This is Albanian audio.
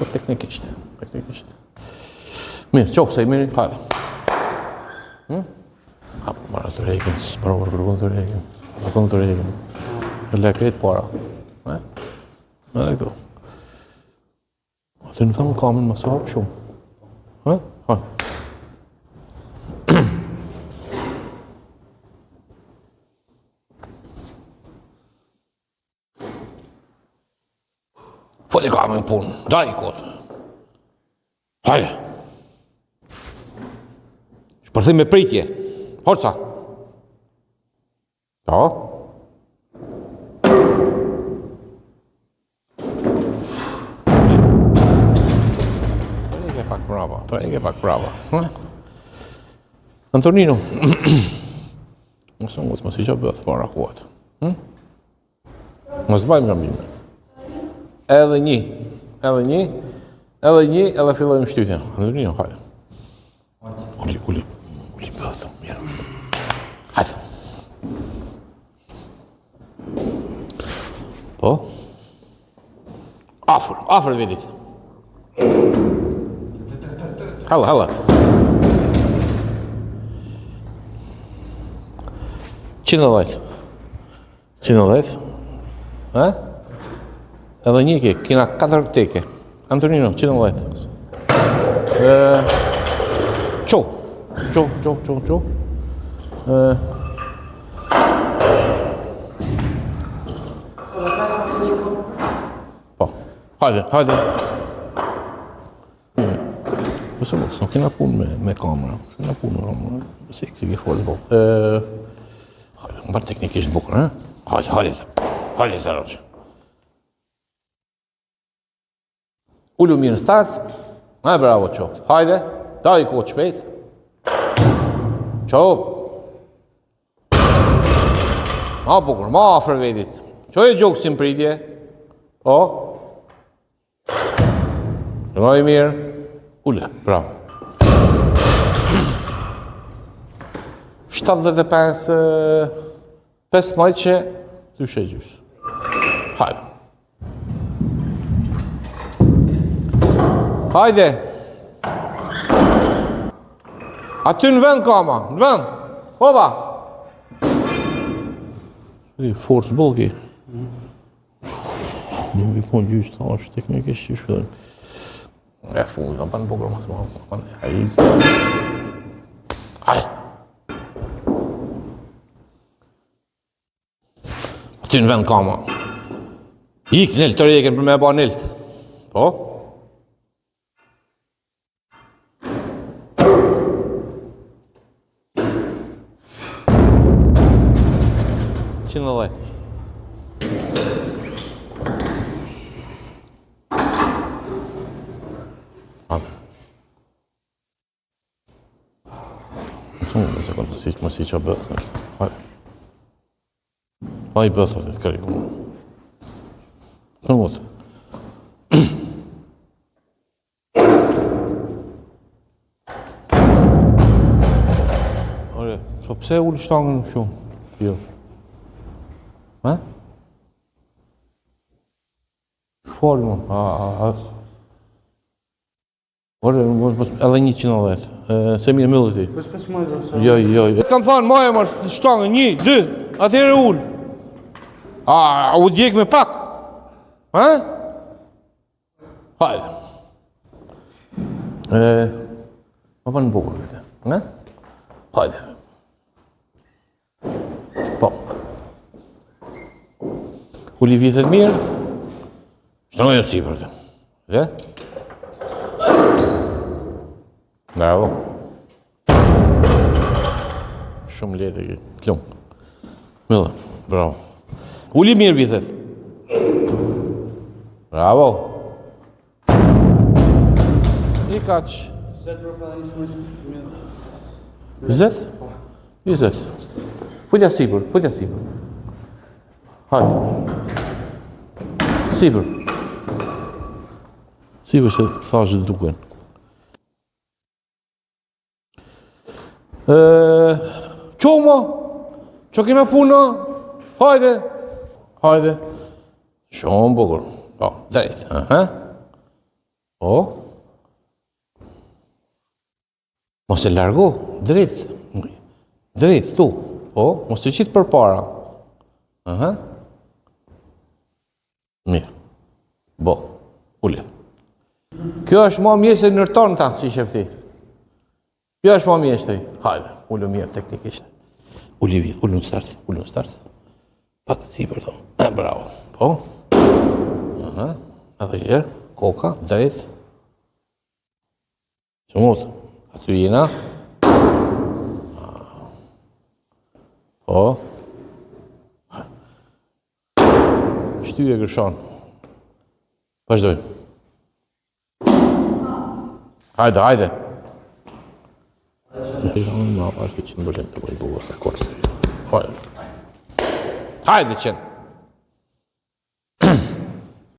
po teknikisht. Mirë, qofë se i mirë, hajde. Apo marrë të rejkin, s'provër kërkon të rejkin. Në le krejt para. Në le këtu. Atë në thëmë kamen më sapë shumë. Hajde. Foli kamen punë, daj i kotë. Hajde. Shpërthim me pritje. Forca. Ja. Trege pak brava. Antonino. Nësë ngëtë, mësë i që bëthë para kuatë. Mësë bajmë rëmbime. Edhe një, edhe fillojmë shtytja. Antonino, hajde. Uli bëthë, mirë. Hajde. Po? Afër vedit. Halla. Qina dhejt. Edhe një ke, kina 4 teke. Antonino, qina dhejt. Qo. Po, hajde. Nëse mos, nuk kena punë me kamera, si ke folë po. Hajde, më bërë teknikisht bukër, hajde të rrëqë. Ullu mirë në start, bravo qoftë, hajde, da i kohë shpejt. Qoftë. Ma bukur, ma afër vedit. Qo e gjokë si më pritje? O? Rëngoj mirë. Ulle, bravo. 75 majtë ty shë gjysë. Hajde. Aty në vend kama, në vend. Hoba. Forcë bëllki. Në mi po në gjysë, ta është teknikisht që shfillim. E full, në panë bukër mas ma. Hajde. Aty në vend kama. Ik nëllë, të rejken për me e ba nëllët. Po? Qënë dhe. Në sekundë, më si që bëthë. Ma i bëthë të kërë këmë. Në mëtë. Ore, pëse ullë shtangën shumë? Jo. Shfarë më? Ore, edhe 110. Se mirë mëllë ti. Jo. Kam thanë, ma e marë shtangën, 1, 2, atëherë ullë. U djekë me pak. Hajde. Ma pa në bukër këtë. Hajde. Po. Uli vithet mirë. Shtangën e si për të. Dhe? Bravo. Shumë letë e klumë. Mille, bravo. Uli mirë vithet. Bravo. I kaq. Zet? I zet. Putja sipër. Hajde. Sipër. Sipër se thashë të duken. Qoma, që kime puna, hajde. Shumë bukur, drejt, Po. Mos e largo, drejt. Drejt, tu. Po, mos e qitë për para. Aha. Mirë. Bo, ule. Kjo është ma mirë se nërton ta, si shefti. Kjo është ma mirë shtri. Hajde, ullu mirë teknikisht. Ulli vitë, ullu në start. Pak të si për to. Bravo. Po. Aha. Edhe herë, koka, drejt. Qëmut. Aty jena. Po. Shtyje gërshon. Vazhdojnë. Hajde. Ma, është që në bëllim të bëjë bugur. Hajde qenë.